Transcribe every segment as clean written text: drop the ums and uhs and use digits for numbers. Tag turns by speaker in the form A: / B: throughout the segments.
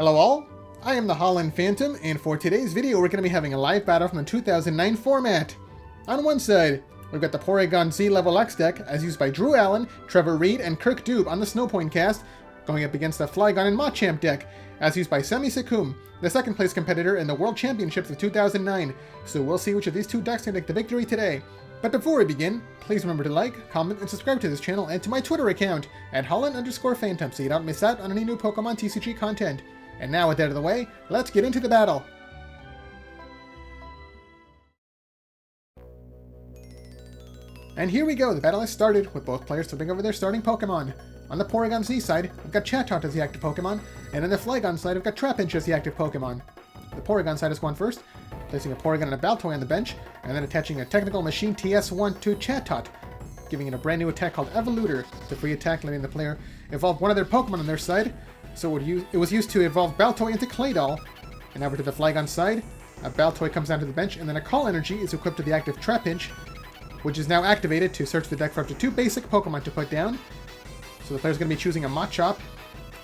A: Hello all, I am the Holland Phantom, and for today's video we're going to be having a live battle from the 2009 format. On one side, we've got the Porygon-Z Level X deck, as used by Drew Allen, Trevor Reed, and Kirk Dube on the Snowpoint cast, going up against the Flygon and Machamp deck, as used by Semi Sakum, the second place competitor in the World Championships of 2009, so we'll see which of these two decks can take the victory today. But before we begin, please remember to like, comment, and subscribe to this channel and to my Twitter account, at Holland_Phantom, so you don't miss out on any new Pokemon TCG content. And now with that out of the way, let's get into the battle! And here we go, the battle has started, with both players flipping over their starting Pokemon. On the Porygon-Z side, we've got Chatot as the active Pokemon, and on the Flygon side, we've got Trapinch as the active Pokemon. The Porygon side is going first, placing a Porygon and a Baltoy on the bench, and then attaching a Technical Machine TS1 to Chatot, giving it a brand new attack called Evoluter. It's a free attack, letting the player evolve one of their Pokemon on their side, so it was used to evolve Baltoy into Claydol. And over to the Flygon side, a Baltoy comes down to the bench, and then a Call Energy is equipped to the active Trapinch, which is now activated to search the deck for up to 2 basic Pokemon to put down. So the player's going to be choosing a Machamp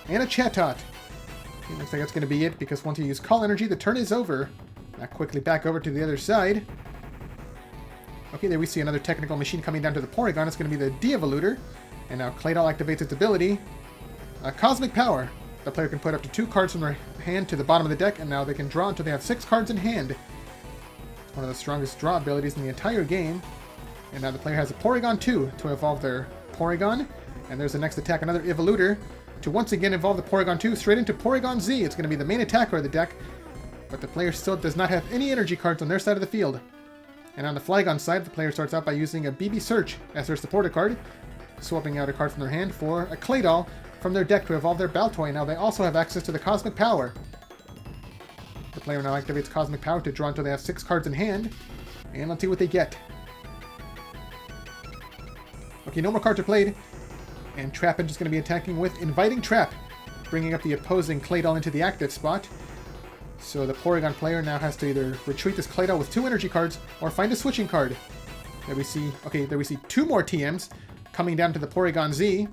A: and a Chatot. It looks like that's going to be it, because once you use Call Energy, the turn is over. Now quickly back over to the other side. Okay, there we see another Technical Machine coming down to the Porygon. It's going to be the De-Evoluter. And now Claydol activates its ability. Cosmic Power. The player can put up to 2 cards from their hand to the bottom of the deck, and now they can draw until they have 6 cards in hand. One of the strongest draw abilities in the entire game. And now the player has a Porygon-2 to evolve their Porygon. And there's the next attack, another Evoluter, to once again evolve the Porygon-2 straight into Porygon-Z. It's going to be the main attacker of the deck, but the player still does not have any energy cards on their side of the field. And on the Flygon side, the player starts out by using a BB Search as their supporter card, swapping out a card from their hand for a Claydol from their deck to evolve their Baltoy. Now they also have access to the Cosmic Power. The player now activates Cosmic Power to draw until they have 6 cards in hand, and let's see what they get. Okay, no more cards are played, and Trapinch is going to be attacking with Inviting Trap, bringing up the opposing Claydol into the active spot. So the Porygon player now has to either retreat this Claydol with 2 energy cards, or find a switching card. There we see 2 more TMs coming down to the Porygon-Z.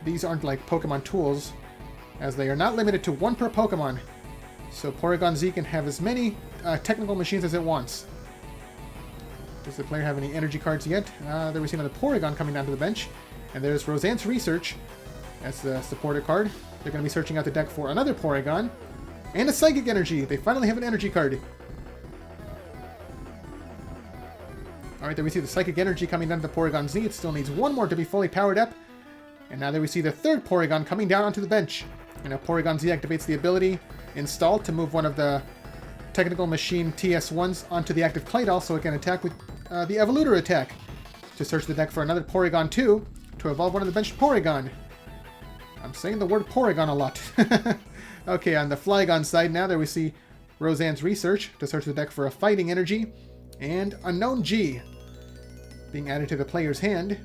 A: These aren't like Pokemon tools, as they are not limited to 1 per Pokemon. So Porygon-Z can have as many Technical Machines as it wants. Does the player have any energy cards yet? There we see another Porygon coming down to the bench. And there's Roseanne's Research as the supporter card. They're going to be searching out the deck for another Porygon. And a Psychic Energy! They finally have an energy card. Alright, there we see the Psychic Energy coming down to the Porygon-Z. It still needs 1 more to be fully powered up. And now there we see the 3rd Porygon coming down onto the bench. And now Porygon-Z activates the ability Install to move one of the Technical Machine TS1s onto the active Claydol, so it can attack with the Evoluter attack to search the deck for another Porygon-2 to evolve one of the benched Porygon. I'm saying the word Porygon a lot. Okay, on the Flygon side now, there we see Roseanne's Research to search the deck for a Fighting Energy, and Unknown G being added to the player's hand.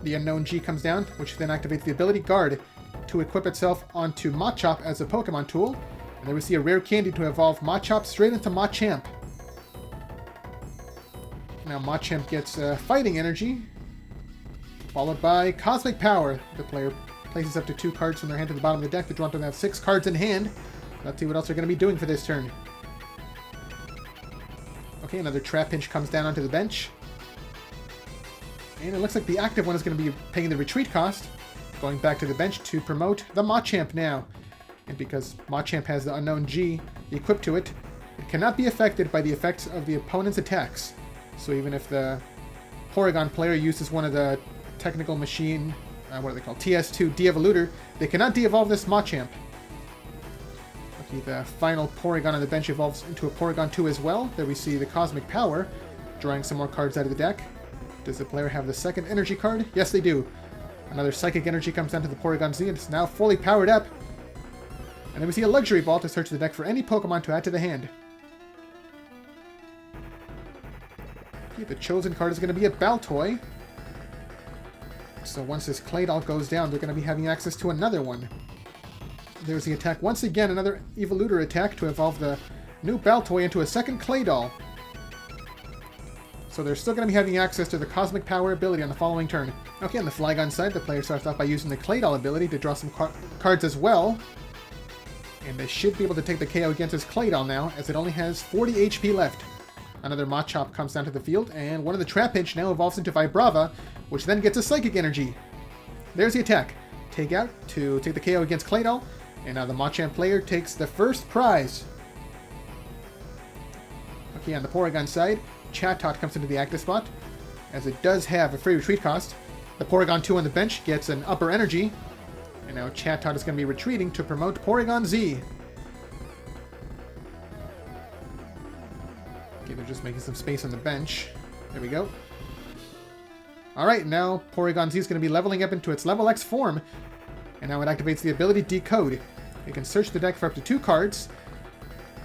A: The Unknown G comes down, which then activates the ability Guard to equip itself onto Machamp as a Pokemon tool. And then we see a Rare Candy to evolve Machamp straight into Machamp. Now Machamp gets Fighting Energy, followed by Cosmic Power. The player places up to 2 cards from their hand to the bottom of the deck to draw until they have 6 cards in hand. Let's see what else they're going to be doing for this turn. Okay, another Trapinch comes down onto the bench. And it looks like the active one is going to be paying the retreat cost, going back to the bench to promote the Machamp now. And because Machamp has the Unknown G equipped to it, it cannot be affected by the effects of the opponent's attacks. So even if the Porygon player uses one of the Technical Machine, what are they called, TS2 De-Evoluter, they cannot de-evolve this Machamp. Okay, the final Porygon on the bench evolves into a Porygon-2 as well. There we see the Cosmic Power, drawing some more cards out of the deck. Does the player have the 2nd energy card? Yes, they do. Another Psychic Energy comes down to the Porygon-Z, and it's now fully powered up. And then we see a Luxury Ball to search the deck for any Pokemon to add to the hand. Okay, the chosen card is going to be a Baltoy. So once this Claydol goes down, they're going to be having access to another one. There's the attack once again, another Evoluter attack to evolve the new Baltoy into a 2nd Claydol. So they're still going to be having access to the Cosmic Power ability on the following turn. Okay, on the Flygon side, the player starts off by using the Claydol ability to draw some cards as well. And they should be able to take the KO against his Claydol now, as it only has 40 HP left. Another Machamp comes down to the field, and one of the Trapinch now evolves into Vibrava, which then gets a Psychic Energy. There's the attack. Take out to take the KO against Claydol, and now the Machamp player takes the first prize. Okay, on the Porygon side, Chatot comes into the active spot, as it does have a free retreat cost. The Porygon-2 on the bench gets an upper energy, and now Chatot is going to be retreating to promote Porygon-Z. Okay, they're just making some space on the bench. There we go. Alright, now Porygon-Z is going to be leveling up into its level X form, and now it activates the ability Decode. You can search the deck for up to 2 cards,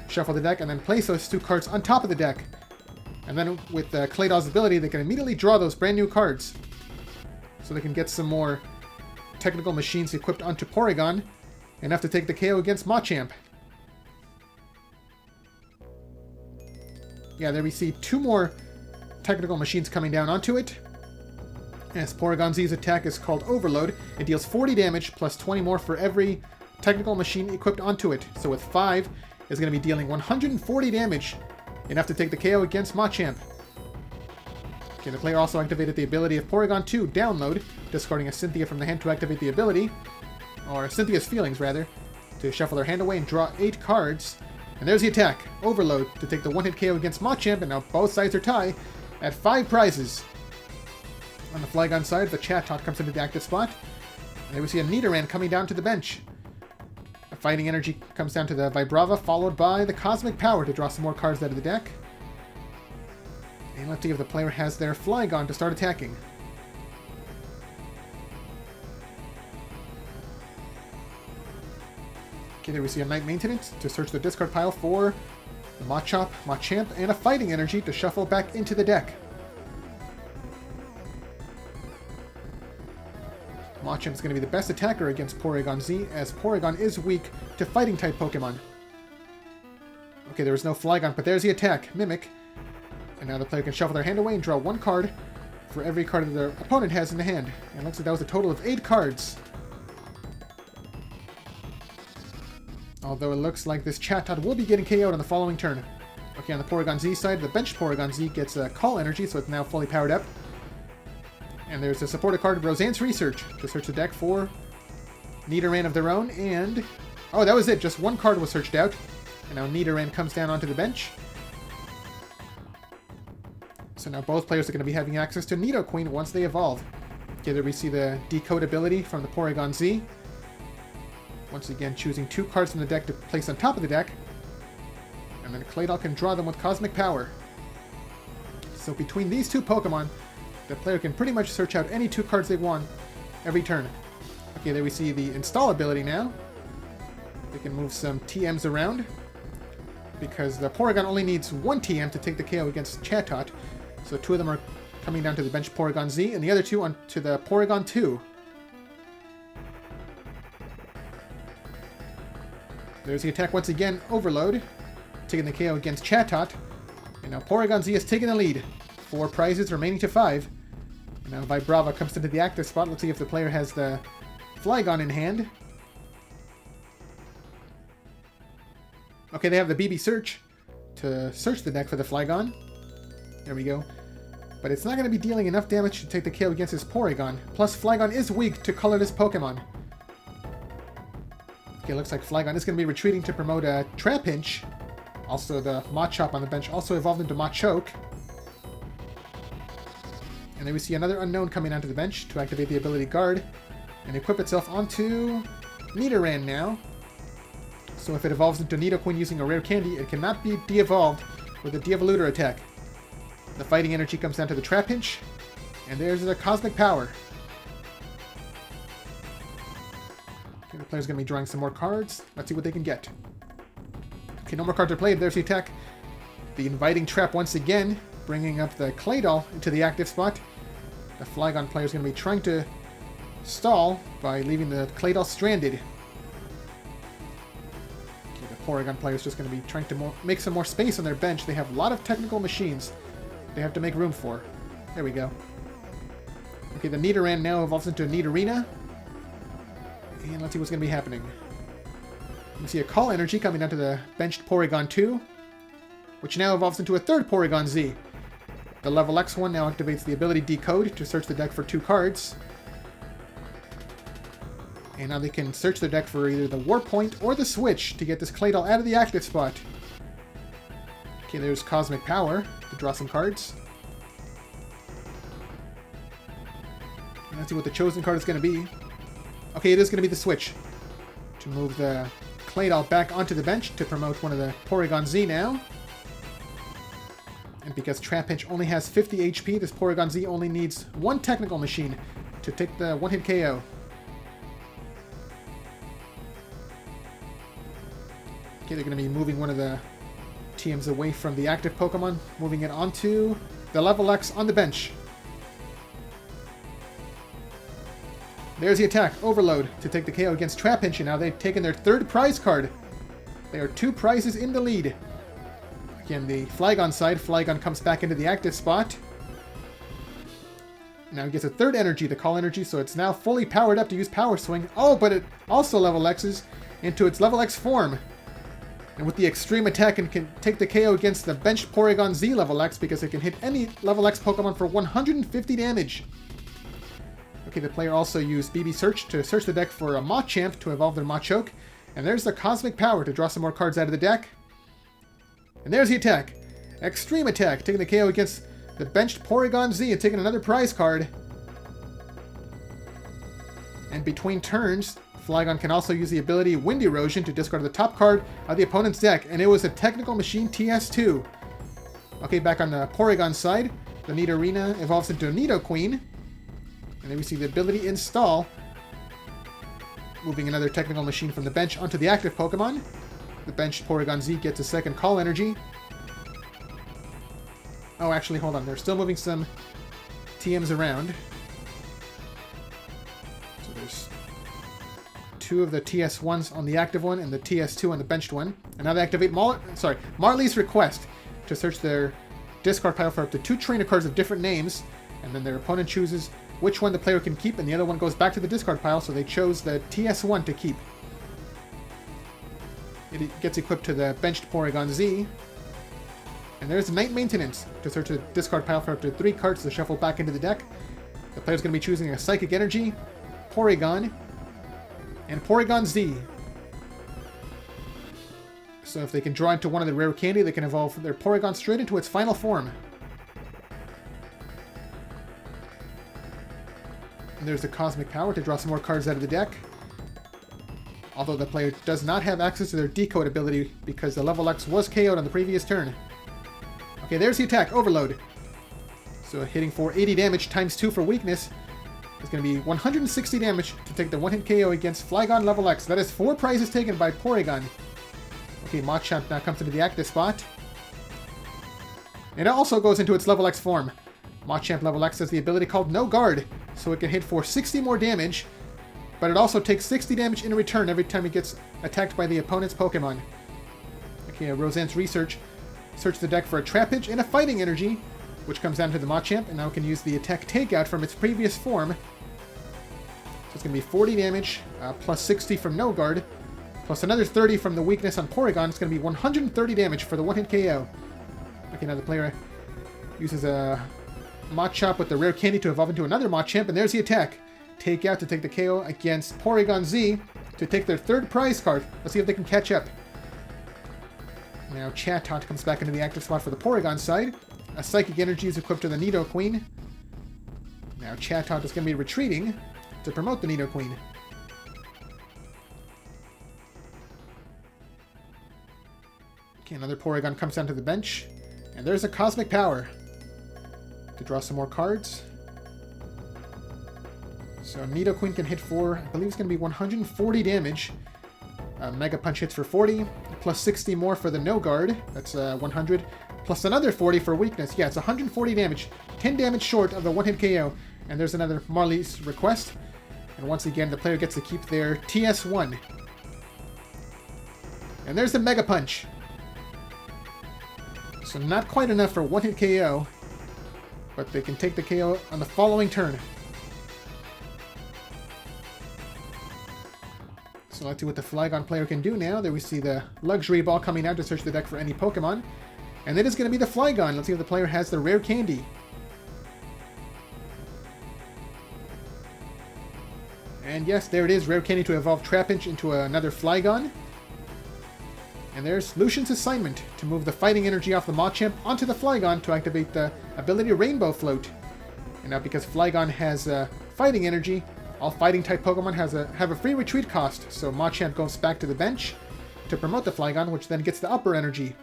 A: shuffle the deck, and then place those 2 cards on top of the deck. And then with Claydol's ability, they can immediately draw those brand new cards. So they can get some more technical machines equipped onto Porygon, enough to take the KO against Machamp. Yeah, there we see 2 more technical machines coming down onto it. As Porygon-Z's attack is called Overload, it deals 40 damage plus 20 more for every technical machine equipped onto it. So with 5, it's going to be dealing 140 damage, enough to take the KO against Machamp. Okay, the player also activated the ability of Porygon-2 Download, discarding a Cynthia from the hand to activate the ability, or Cynthia's Feelings rather, to shuffle their hand away and draw 8 cards. And there's the attack, Overload, to take the one-hit KO against Machamp, and now both sides are tied at 5 prizes. On the Flygon side, the Chatot comes into the active spot, and there we see a Nidoran coming down to the bench. The Fighting Energy comes down to the Vibrava, followed by the Cosmic Power to draw some more cards out of the deck. And let's see if the player has their Flygon to start attacking. Okay, there we see a Night Maintenance to search the discard pile for the Machamp, and a Fighting Energy to shuffle back into the deck. Machamp is going to be the best attacker against Porygon-Z, as Porygon is weak to Fighting-type Pokemon. Okay, there was no Flygon, but there's the attack, Mimic. And now the player can shuffle their hand away and draw 1 card for every card that their opponent has in the hand. And it looks like that was a total of 8 cards. Although it looks like this Chatot will be getting KO'd on the following turn. Okay, on the Porygon-Z side, the benched Porygon-Z gets a Call Energy, so it's now fully powered up. And there's a supported card, Roseanne's Research, to search the deck for Nidoran of their own, and... oh, that was it, just 1 card was searched out. And now Nidoran comes down onto the bench. So now both players are going to be having access to Nidoqueen once they evolve. Okay, there we see the Decode ability from the Porygon-Z. Once again, choosing 2 cards from the deck to place on top of the deck. And then Claydol can draw them with Cosmic Power. So between these 2 Pokemon, the player can pretty much search out any 2 cards they want every turn. Okay, there we see the Install ability now. They can move some TMs around, because the Porygon only needs 1 TM to take the KO against Chatot. So 2 of them are coming down to the bench Porygon-Z, and the other 2 onto the Porygon-2. There's the attack once again, Overload, taking the KO against Chatot. And now Porygon-Z has taken the lead. 4 prizes remaining to 5. And now Vibrava comes into the active spot. Let's see if the player has the Flygon in hand. Okay, they have the BB Search to search the deck for the Flygon. There we go. But it's not going to be dealing enough damage to take the KO against his Porygon. Plus, Flygon is weak to colorless Pokemon. Okay, looks like Flygon is going to be retreating to promote a Trapinch. Also, the Machop on the bench also evolved into Machoke. And then we see another unknown coming onto the bench to activate the ability Guard and equip itself onto Nidoran now. So if it evolves into Nidoqueen using a rare candy, it cannot be de-evolved with a de-evolutor attack. The Fighting Energy comes down to the Trapinch, and there's the Cosmic Power. Okay, the player's going to be drawing some more cards. Let's see what they can get. Okay, no more cards are played. There's the attack. The Inviting Trap once again, bringing up the Claydol into the active spot. The Flygon player is going to be trying to stall by leaving the Claydol stranded. Okay, the Porygon player is just going to be trying to make some more space on their bench. They have a lot of technical machines. they have to make room for. There we go. Okay, the Nidoran now evolves into a Nidorina. And let's see what's going to be happening. We see a Call Energy coming down to the benched Porygon-2, which now evolves into a third Porygon-Z. The level X one now activates the ability Decode to search the deck for 2 cards. And now they can search the deck for either the Warp Point or the Switch to get this Claydol out of the active spot. Okay, there's Cosmic Power to draw some cards. And let's see what the chosen card is going to be. Okay, it is going to be the Switch. To move the Claydol back onto the bench to promote one of the Porygon-Z now. And because Trapinch only has 50 HP, this Porygon-Z only needs 1 Technical Machine to take the one-hit KO. Okay, they're going to be moving one of the TMs away from the active Pokemon, moving it onto the level X on the bench. There's the attack, Overload, to take the KO against Trapinch, and now they've taken their 3rd prize card. They are 2 prizes in the lead. Again, the Flygon side, Flygon comes back into the active spot. Now it gets a 3rd energy, the Call Energy, so it's now fully powered up to use Power Swing. Oh, but it also level X's into its level X form. And with the Extreme Attack, it can take the KO against the benched Porygon-Z level X because it can hit any level X Pokemon for 150 damage. Okay, the player also used BB Search to search the deck for a Machamp to evolve their Machoke. And there's the Cosmic Power to draw some more cards out of the deck. And there's the attack. Extreme Attack, taking the KO against the benched Porygon-Z and taking another prize card. And between turns, Flygon can also use the ability Wind Erosion to discard the top card of the opponent's deck, and it was a Technical Machine TS2. Okay, back on the Porygon side, the Nidorina evolves into a Nidoqueen, and then we see the ability Install, moving another Technical Machine from the bench onto the active Pokemon. The benched Porygon-Z gets a 2nd Call Energy. Oh, actually, hold on, they're still moving some TMs around. So there's 2 of the TS1s on the active one and the TS2 on the benched one. And now they activate Marley's Request to search their discard pile for up to 2 trainer cards of different names. And then their opponent chooses which one the player can keep, and the other one goes back to the discard pile, so they chose the TS1 to keep. It gets equipped to the benched Porygon-Z. And there's Night Maintenance to search the discard pile for up to 3 cards to shuffle back into the deck. The player's going to be choosing a Psychic Energy, Porygon, and Porygon-Z. So if they can draw into one of the rare candy, they can evolve their Porygon straight into its final form. And there's the Cosmic Power to draw some more cards out of the deck. Although the player does not have access to their Decode ability because the level X was KO'd on the previous turn. Okay, there's the attack, Overload. So hitting for 80 damage times 2 for weakness. It's going to be 160 damage to take the one-hit KO against Flygon level X. That is 4 prizes taken by Porygon. Okay, Machamp now comes into the active spot. And it also goes into its level X form. Machamp level X has the ability called No Guard, so it can hit for 60 more damage, but it also takes 60 damage in return every time it gets attacked by the opponent's Pokemon. Okay, Roseanne's Research search the deck for a Trapinch and a Fighting Energy, which comes down to the Machamp, and now it can use the attack Takeout from its previous form. So it's going to be 40 damage, plus 60 from No Guard, plus another 30 from the weakness on Porygon. It's going to be 130 damage for the one-hit KO. Okay, now the player uses a Machamp with the rare candy to evolve into another Machamp, and there's the attack. Takeout to take the KO against Porygon-Z to take their 3rd prize card. Let's see if they can catch up. Now Chatot comes back into the active spot for the Porygon side. A Psychic Energy is equipped to the Nidoqueen. Now Chatot is going to be retreating to promote the Nidoqueen. Okay, another Porygon comes down to the bench. And there's a Cosmic Power to draw some more cards. So Nidoqueen can hit for, I believe it's going to be 140 damage. Mega Punch hits for 40, plus 60 more for the No Guard. That's 100, plus another 40 for weakness. Yeah, it's 140 damage. 10 damage short of the one-hit KO. And there's another Marley's Request. And once again, the player gets to keep their TS1. And there's the Mega Punch. So not quite enough for one-hit KO. but they can take the KO on the following turn. So let's see what the Flygon player can do now. There we see the Luxury Ball coming out to search the deck for any Pokemon. And it is going to be the Flygon. Let's see if the player has the Rare Candy. And yes, there it is. Rare Candy to evolve Trapinch into another Flygon. And there's Lucian's assignment to move the fighting energy off the Machamp onto the Flygon to activate the ability Rainbow Float. And now because Flygon has fighting energy, all fighting-type Pokemon have a free retreat cost, so Machamp goes back to the bench to promote the Flygon, which then gets the upper energy.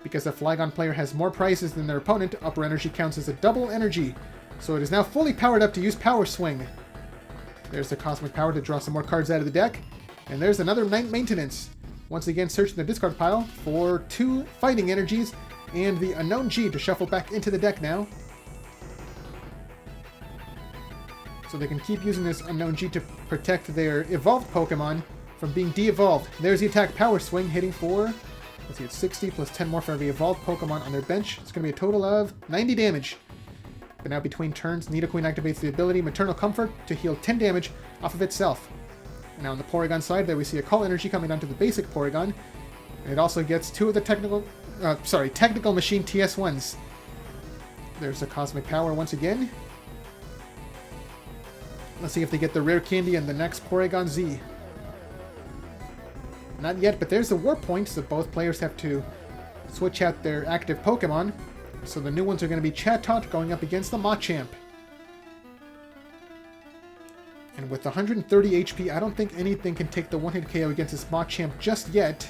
A: Because the Flygon player has more prizes than their opponent, upper energy counts as a double energy, so it is now fully powered up to use Power Swing. There's the Cosmic Power to draw some more cards out of the deck, and there's another Night Maintenance. Once again, searching the discard pile for 2 fighting energies and the Unknown G to shuffle back into the deck now. So they can keep using this Unknown G to protect their evolved Pokemon from being de-evolved. There's the attack Power Swing hitting for, let's see, it's 60 plus 10 more for every evolved Pokemon on their bench. It's going to be a total of 90 damage. But now between turns, Nidoqueen activates the ability Maternal Comfort to heal 10 damage off of itself. And now on the Porygon side, there we see a Call Energy coming onto the basic Porygon. And it also gets 2 of the Technical Machine TS1s. There's the Cosmic Power once again. Let's see if they get the Rare Candy in the next Porygon-Z. Not yet, but there's the Warp Point, so both players have to switch out their active Pokemon. So the new ones are going to be Chatot going up against the Machamp. And with 130 HP, I don't think anything can take the one-hit KO against this Machamp just yet.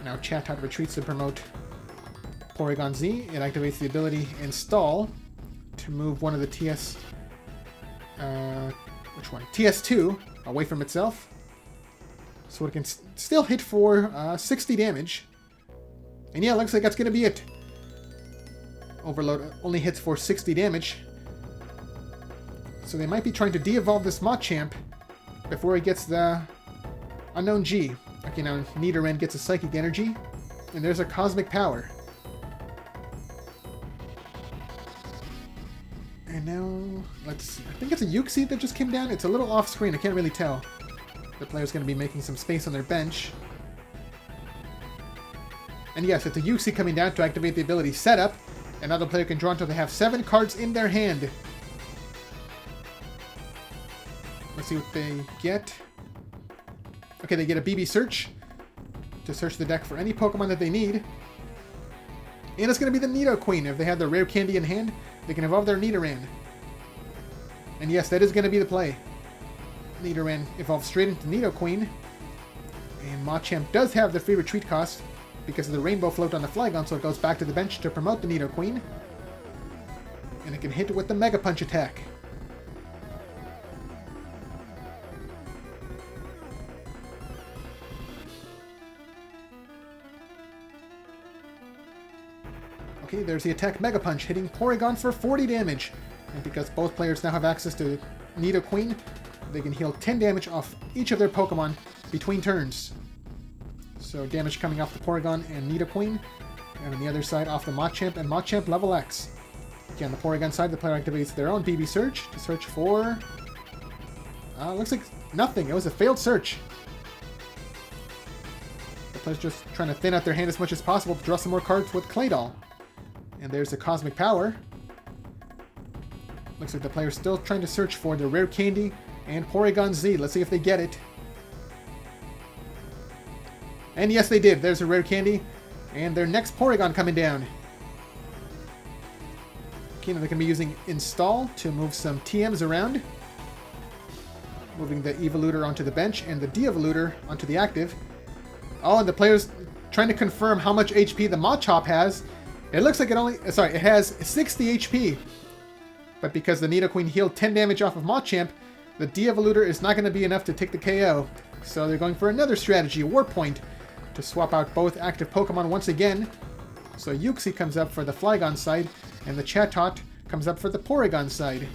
A: Now Chatot retreats to promote Porygon-Z. It activates the ability Install to move one of the TS2 away from itself. So it can still hit for 60 damage. And yeah, looks like that's going to be it. Overload only hits for 60 damage. So they might be trying to de-evolve this Machamp before he gets the Unknown G. Okay, now Nidoran gets a Psychic Energy. And there's a Cosmic Power. And now, let's see. I think it's a Uxie that just came down. It's a little off screen. I can't really tell. The player's going to be making some space on their bench. And yes, it's a Uxie coming down to activate the ability Setup. Another player can draw until they have 7 cards in their hand. Let's see what they get. Okay, they get a BB Search to search the deck for any Pokemon that they need. And it's going to be the Nidoqueen. If they have the Rare Candy in hand, they can evolve their Nidoran. And yes, that is going to be the play. Nidoran evolves straight into Nidoqueen. And Machamp does have the free retreat cost because of the Rainbow Float on the Flygon, so it goes back to the bench to promote the Nidoqueen. And it can hit it with the Mega Punch attack. Okay, there's the attack Mega Punch, hitting Porygon for 40 damage. And because both players now have access to Nidoqueen, they can heal 10 damage off each of their Pokemon between turns. So damage coming off the Porygon and Nidoqueen. And on the other side, off the Machamp and Machamp level X. Okay, on the Porygon side, the player activates their own BB Search to search for... looks like nothing. It was a failed search. The player's just trying to thin out their hand as much as possible to draw some more cards with Claydol. And there's the Cosmic Power. Looks like the player's still trying to search for the Rare Candy and Porygon-Z. Let's see if they get it. And yes, they did. There's a Rare Candy. And their next Porygon coming down. Okay, now they're going to be using Install to move some TMs around. Moving the Evolutor onto the bench and the De-Evolutor onto the active. Oh, and the player's trying to confirm how much HP the Machamp has. It looks like it has 60 HP. But because the Nidoqueen healed 10 damage off of Machamp, the De-Evolutor is not going to be enough to take the KO. So they're going for another strategy, Warp Point, to swap out both active Pokemon once again. So Uxie comes up for the Flygon side, and the Chatot comes up for the Porygon side.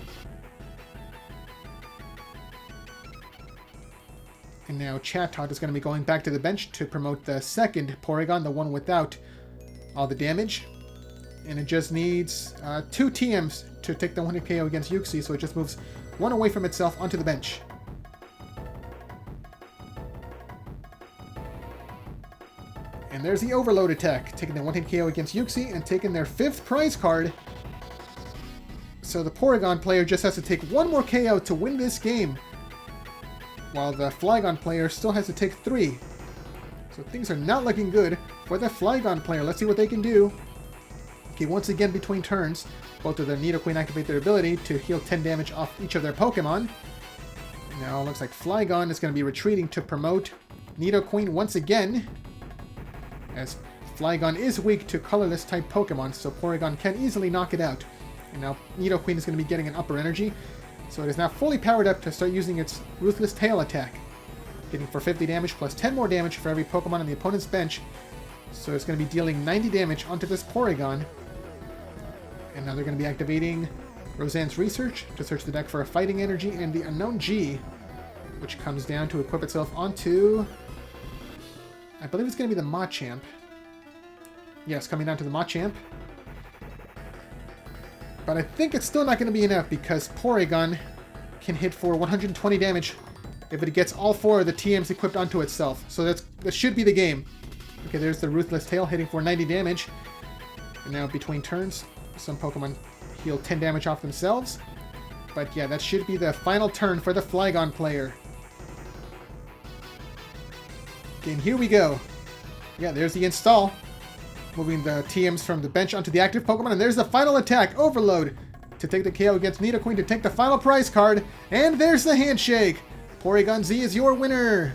A: And now Chatot is going to be going back to the bench to promote the second Porygon, the one without all the damage. And it just needs 2 TMs to take the 1-hit KO against Uxie, so it just moves 1 away from itself onto the bench. And there's the Overload attack, taking the 1-hit KO against Uxie and taking their 5th prize card. So the Porygon player just has to take 1 more KO to win this game, while the Flygon player still has to take 3. So things are not looking good for the Flygon player. Let's see what they can do. Okay, once again between turns, both of their Nidoqueen activate their ability to heal 10 damage off each of their Pokemon. Now it looks like Flygon is going to be retreating to promote Nidoqueen once again, as Flygon is weak to colorless type Pokemon, so Porygon can easily knock it out. And now Nidoqueen is going to be getting an upper energy, so it is now fully powered up to start using its Ruthless Tail attack. Hitting for 50 damage plus 10 more damage for every Pokemon on the opponent's bench. So it's going to be dealing 90 damage onto this Porygon. And now they're going to be activating Roseanne's Research to search the deck for a Fighting Energy and the Unknown G, which comes down to equip itself onto... I believe it's going to be the Machamp. Yes, coming down to the Machamp. But I think it's still not going to be enough because Porygon can hit for 120 damage if it gets all 4 of the TMs equipped onto itself. So that should be the game. Okay, there's the Ruthless Tail hitting for 90 damage. And now between turns, some Pokemon heal 10 damage off themselves. But yeah, that should be the final turn for the Flygon player. Okay, and here we go. Yeah, there's the install. Moving the TMs from the bench onto the active Pokemon, and there's the final attack, Overload, to take the KO against Nidoqueen to take the final prize card, and there's the handshake! Porygon-Z is your winner!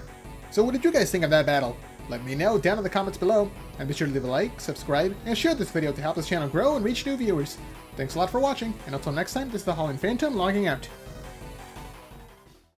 A: So what did you guys think of that battle? Let me know down in the comments below, and be sure to leave a like, subscribe, and share this video to help this channel grow and reach new viewers. Thanks a lot for watching, and until next time, this is the Holland Phantom logging out.